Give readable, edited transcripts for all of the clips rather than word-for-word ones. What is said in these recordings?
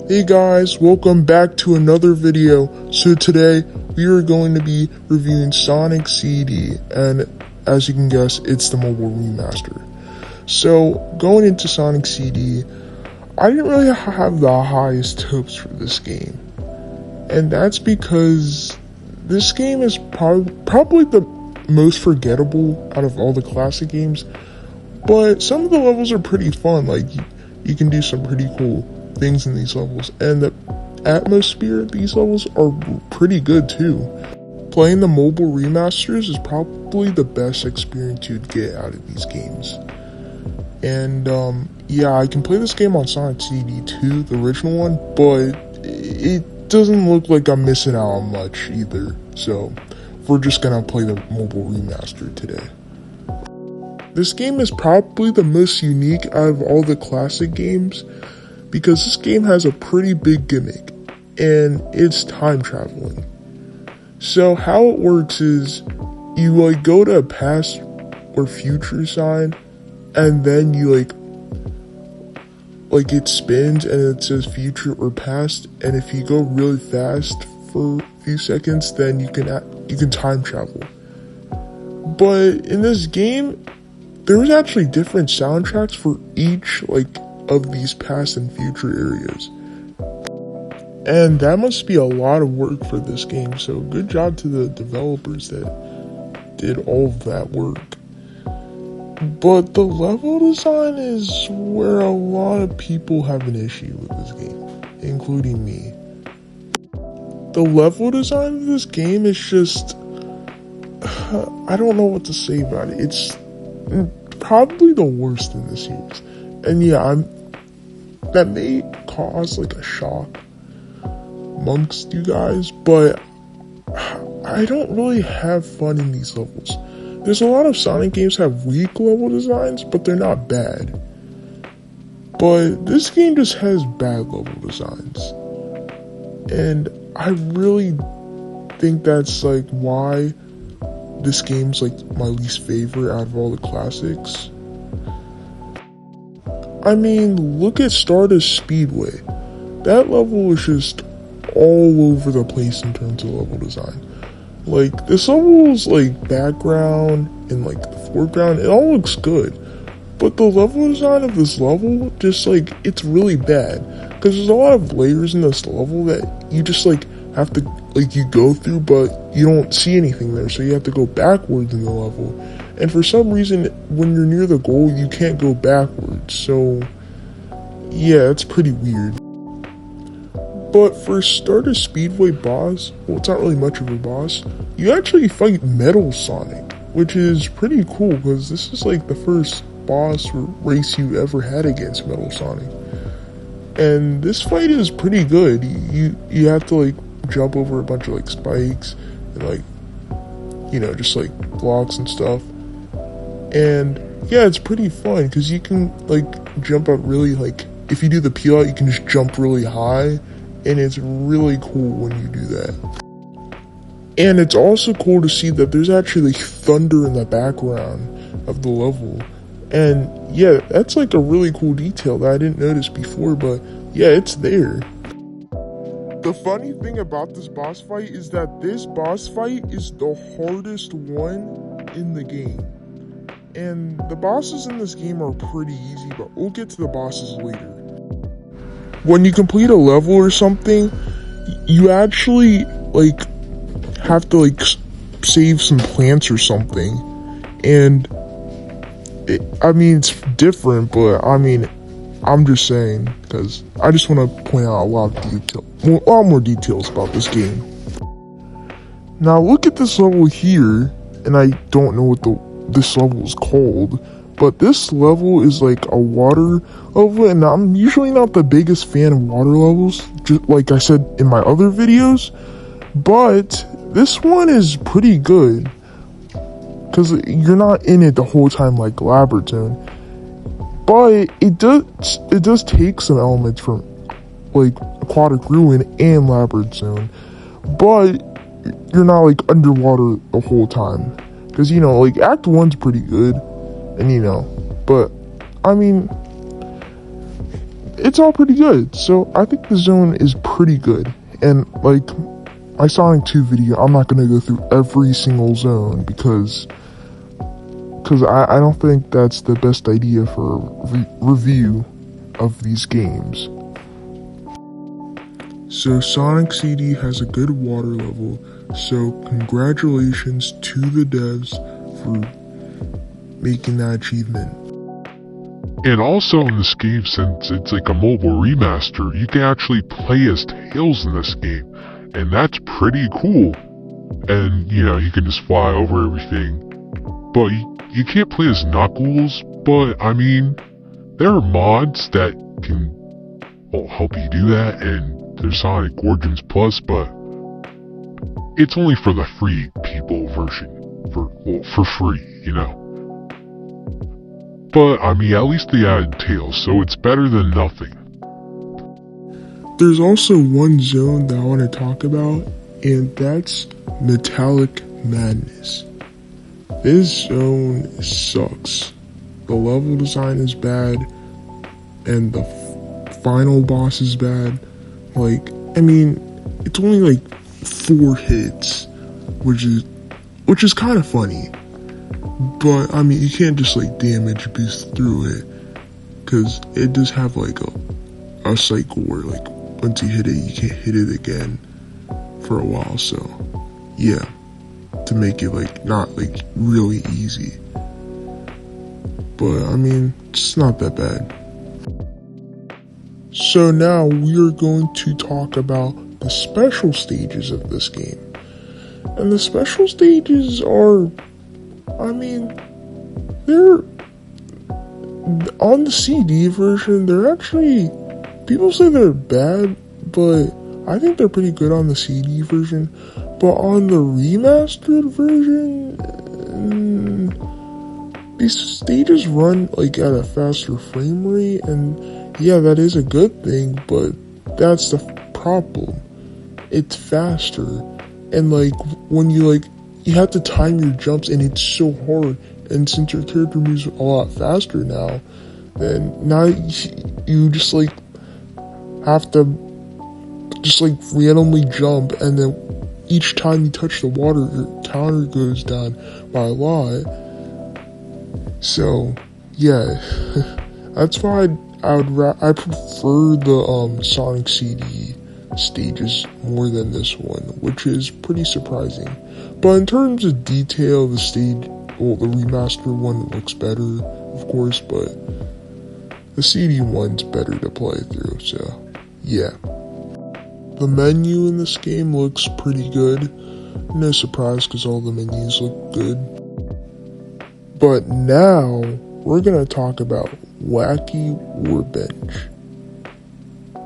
Hey guys, welcome back to another video. So today we are going to be reviewing Sonic CD, and as you can guess, it's the mobile remaster. So going into Sonic CD, I didn't really have the highest hopes for this game, and that's because this game is probably the most forgettable out of all the classic games. But some of the levels are pretty fun. Like you can do some pretty cool things in these levels, and the atmosphere of these levels are pretty good too. Playing the mobile remasters is probably the best experience you'd get out of these games. And yeah, I can play this game on Sonic CD too, the original one, but it doesn't look like I'm missing out on much either. So we're just gonna play the mobile remaster today. This game is probably the most unique out of all the classic games, because this game has a pretty big gimmick, and it's time traveling. So how it works is, you go to a past or future sign, and then you it spins and it says future or past, and if you go really fast for a few seconds, then you can time travel. But in this game, there's actually different soundtracks for each of these past and future areas, and that must be a lot of work for this game. So good job to the developers that did all of that work. But the level design is where a lot of people have an issue with this game, including me. The level design of this game is just, I don't know what to say about it. It's probably the worst in the series. And yeah, that may cause a shock amongst you guys, but I don't really have fun in these levels. There's a lot of Sonic games have weak level designs, but they're not bad. But this game just has bad level designs, and I really think that's why this game's my least favorite out of all the classics. I mean, look at Stardust Speedway. That level is just all over the place in terms of level design. This level's background and the foreground, it all looks good. But the level design of this level, just it's really bad. Because there's a lot of layers in this level that you just have to you go through, but you don't see anything there, so you have to go backwards in the level. And for some reason, when you're near the goal, you can't go backwards. So yeah, it's pretty weird. But for Stardust Speedway boss, well, it's not really much of a boss, you actually fight Metal Sonic, which is pretty cool, because this is the first boss or race you ever had against Metal Sonic. And this fight is pretty good. You have to jump over a bunch of spikes and just blocks and stuff. And yeah, it's pretty fun because you can jump up really if you do the peel out, you can just jump really high, and it's really cool when you do that. And it's also cool to see that there's actually thunder in the background of the level. And yeah, that's a really cool detail that I didn't notice before, but yeah, it's there. The funny thing about this boss fight is that this boss fight is the hardest one in the game. And the bosses in this game are pretty easy, but we'll get to the bosses later. When you complete a level or something, you actually have to save some plants or something. And it's different, but I'm just saying, because I just want to point out a lot more details about this game. Now look at this level here, and I don't know what this level is called, but this level is a water level, and I'm usually not the biggest fan of water levels, just like I said in my other videos, but this one is pretty good, because you're not in it the whole time like Labyrinth Zone. But it does take some elements from Aquatic Ruin and Labyrinth Zone, but you're not underwater the whole time, because Act 1's pretty good, and but it's all pretty good. So I think the zone is pretty good. And like my Sonic 2 video, I'm not gonna go through every single zone because I don't think that's the best idea for a review of these games. So Sonic CD has a good water level, so congratulations to the devs for making that achievement. And also in this game, since it's like a mobile remaster, you can actually play as Tails in this game, and that's pretty cool. And, you know, you can just fly over everything. But you can't play as Knuckles, but, I mean, there are mods that can, well, help you do that, and there's Sonic Origins Plus, but it's only for the free people version, for free, you know. But, I mean, at least they added Tails, so it's better than nothing. There's also one zone that I want to talk about, and that's Metallic Madness. This zone sucks. The level design is bad, and the final boss is bad. Like, I mean, it's only like 4 hits, which is kind of funny. But, I mean, you can't just like damage boost through it, because it does have like a cycle where like once you hit it, you can't hit it again for a while. So, yeah, to make it like not like really easy. But, I mean, it's not that bad. So now we are going to talk about the special stages of this game. And the special stages are, I mean, they're on the CD version, they're actually, people say they're bad, but I think they're pretty good on the CD version. But on the remastered version, these stages run like at a faster frame rate, and yeah, that is a good thing, but that's the problem. It's faster, and like when you have to time your jumps, and it's so hard. And since your character moves a lot faster now, then now you just like have to just like randomly jump, and then each time you touch the water, your counter goes down by a lot. So yeah, that's why I prefer the Sonic CD stages more than this one, which is pretty surprising. But in terms of detail, the remastered one looks better, of course, but the CD one's better to play through, so yeah. The menu in this game looks pretty good. No surprise, because all the menus look good. But now, we're gonna talk about Wacky Warbench.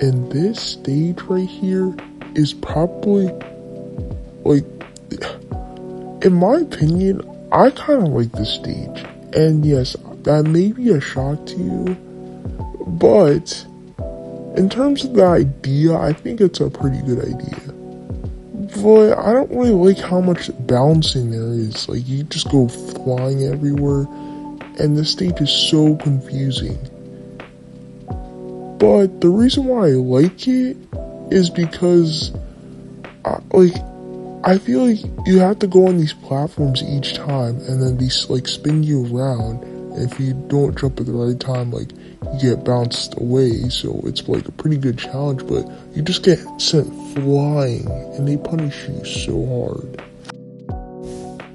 And this stage right here is probably, like, in my opinion, I kind of like this stage. And yes, that may be a shock to you, but in terms of the idea, I think it's a pretty good idea. But I don't really like how much bouncing there is. Like, you just go flying everywhere, and this stage is so confusing. But the reason why I like it is because, I feel like you have to go on these platforms each time, and then these like spin you around. And if you don't jump at the right time, like, you get bounced away. So it's like a pretty good challenge, but you just get sent flying, and they punish you so hard.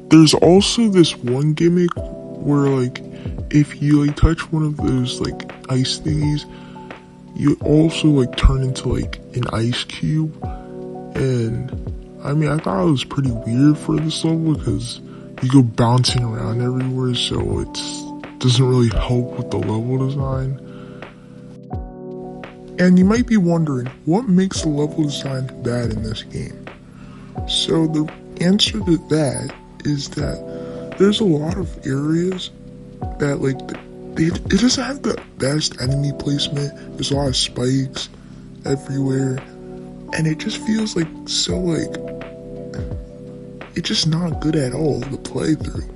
There's also this one gimmick where, like, if you like touch one of those like ice thingies, you also like turn into like an ice cube. And I mean, I thought it was pretty weird for this level because you go bouncing around everywhere, so it doesn't really help with the level design. And you might be wondering, what makes the level design bad in this game? So the answer to that is that there's a lot of areas that like it doesn't have the best enemy placement. There's a lot of spikes everywhere, and it just feels like so like it's just not good at all to play through.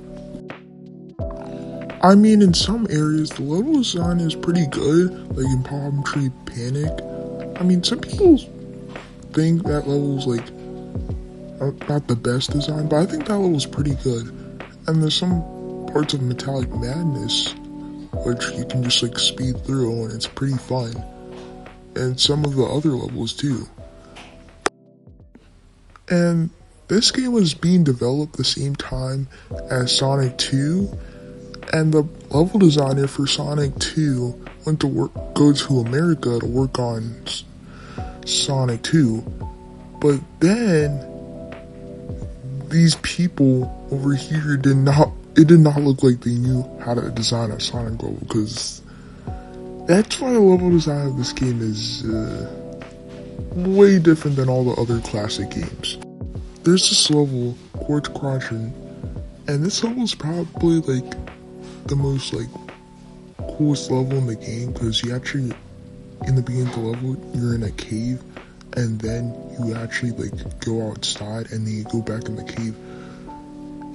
I mean, in some areas, the level design is pretty good, like in Palm Tree Panic. I mean, some people think that level's like not the best design, but I think that level's pretty good. And there's some parts of Metallic Madness which you can just like speed through, and it's pretty fun. And some of the other levels too. And this game was being developed the same time as Sonic 2, and the level designer for Sonic 2 went to go to America to work on Sonic 2. But then these people over here did not look like they knew how to design a Sonic level, because that's why the level design of this game is way different than all the other classic games. There's this level, Quartz Quadrant, and this level is probably like the most like coolest level in the game, because you actually, in the beginning of the level, you're in a cave, and then you actually like go outside and then you go back in the cave,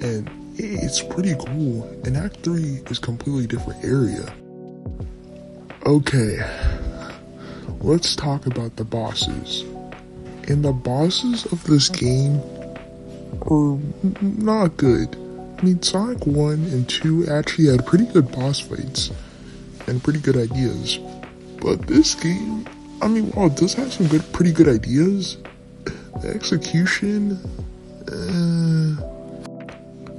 and it's pretty cool. And Act 3 is a completely different area. Okay, let's talk about the bosses. And the bosses of this game are not good. I mean, Sonic 1 and 2 actually had pretty good boss fights and pretty good ideas. But this game, I mean, while it does have some pretty good ideas, the execution,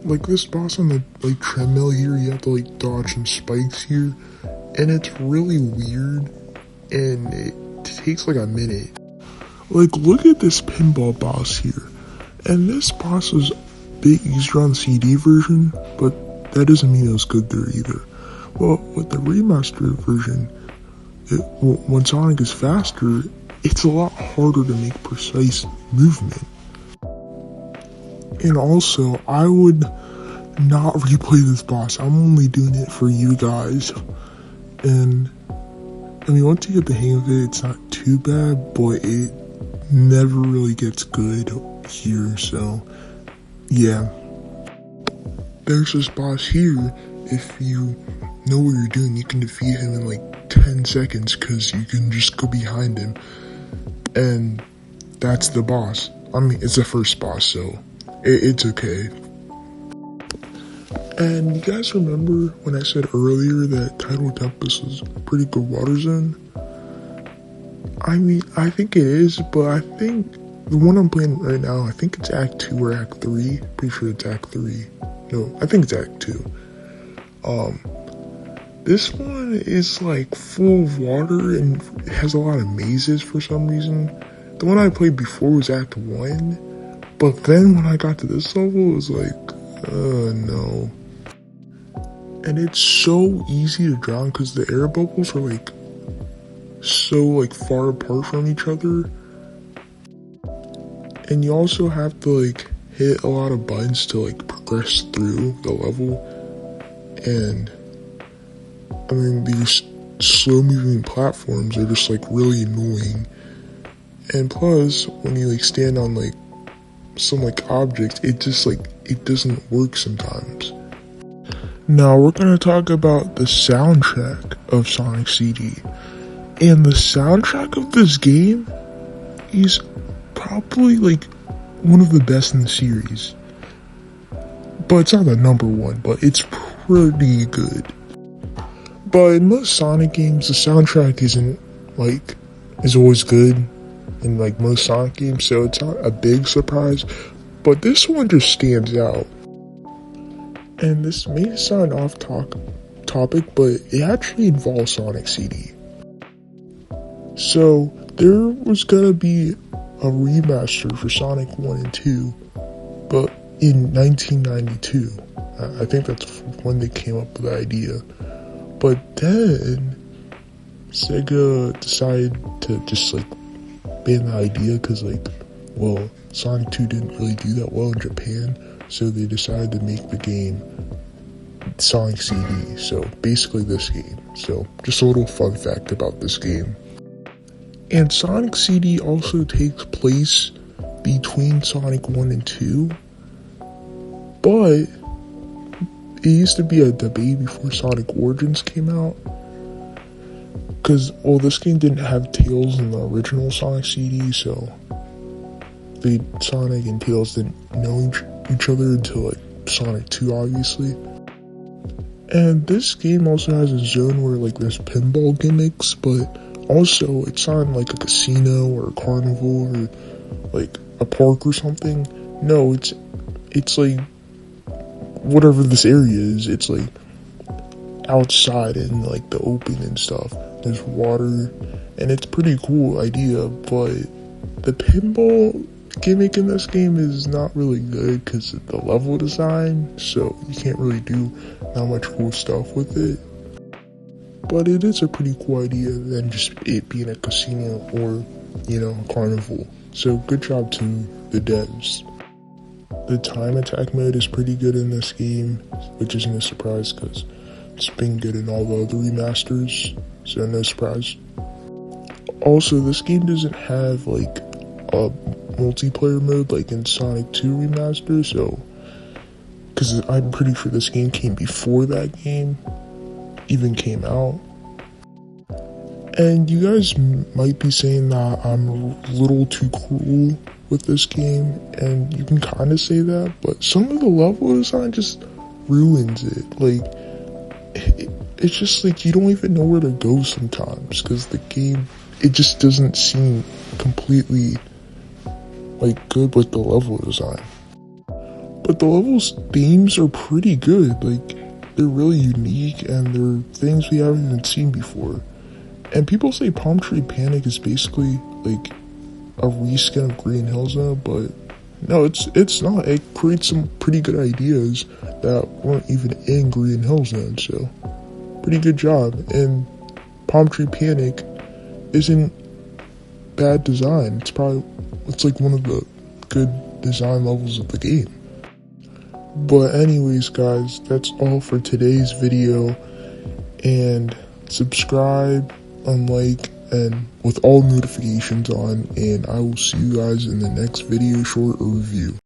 like this boss on the like treadmill here, you have to like dodge some spikes here, and it's really weird, and it takes like a minute. Like, look at this pinball boss here, and this boss is a bit easier on the CD version, but that doesn't mean it was good there either. Well, with the remastered version, when Sonic is faster, it's a lot harder to make precise movement. And also, I would not replay this boss. I'm only doing it for you guys. And I mean, once you get the hang of it, it's not too bad, but it never really gets good here, so yeah. There's this boss here. If you know what you're doing, you can defeat him in like 10 seconds, because you can just go behind him, and that's the boss. I mean, it's the first boss, so it's okay. And you guys remember when I said earlier that Tidal Tempest was a pretty good water zone? I mean, I think it is, but I think the one I'm playing right now, I think it's Act 2 or Act 3. Pretty sure it's Act 3. No, I think it's Act 2. This one is like full of water and it has a lot of mazes for some reason. The one I played before was Act 1, but then when I got to this level, it was like, no. And it's so easy to drown because the air bubbles are like so like far apart from each other. And you also have to like hit a lot of buttons to like progress through the level. And I mean, these slow moving platforms are just like really annoying. And plus, when you like stand on like some like object, it just like, it doesn't work sometimes. Now we're gonna talk about the soundtrack of Sonic CD. And the soundtrack of this game is probably like one of the best in the series. But it's not the number one, but it's pretty good. But in most Sonic games, the soundtrack is always good in like most Sonic games, so it's not a big surprise. But this one just stands out. And this may sound off topic, but it actually involves Sonic CD. So there was gonna be a remaster for Sonic 1 and 2, but in 1992. I think that's when they came up with the idea. But then Sega decided to just like ban the idea because well, Sonic 2 didn't really do that well in Japan, so they decided to make the game Sonic CD, so basically this game. So just a little fun fact about this game. And Sonic CD also takes place between Sonic 1 and 2, but it used to be a debate before Sonic Origins came out. Because, well, this game didn't have Tails in the original Sonic CD, so Sonic and Tails didn't know each other until like Sonic 2, obviously. And this game also has a zone where like there's pinball gimmicks, but also it's not like a casino or a carnival or like a park or something. No, it's like whatever this area is. It's like outside in like the open and stuff. There's water, and it's pretty cool idea, but the pinball gimmick in this game is not really good because of the level design, so you can't really do that much cool stuff with it. But it is a pretty cool idea than just it being a casino or, you know, a carnival. So good job to the devs. The time attack mode is pretty good in this game, which isn't a surprise because it's been good in all the other remasters, so no surprise. Also, this game doesn't have like a multiplayer mode like in Sonic 2 Remaster, so because I'm pretty sure this game came before that game even came out. And you guys might be saying that I'm a little too cruel with this game, and you can kind of say that, but some of the level design just ruins it. Like, it's just like you don't even know where to go sometimes because the game, it just doesn't seem completely like good with the level design. But the levels themes are pretty good. Like, they're really unique and they're things we haven't even seen before. And people say Palm Tree Panic is basically like a reskin of Green Hill Zone, but no, it's not. It creates some pretty good ideas that weren't even in Green Hill Zone, so pretty good job. And Palm Tree Panic isn't bad design. It's like one of the good design levels of the game. But anyways, guys, that's all for today's video. And subscribe, unlike, and with all notifications on, and I will see you guys in the next video short or review.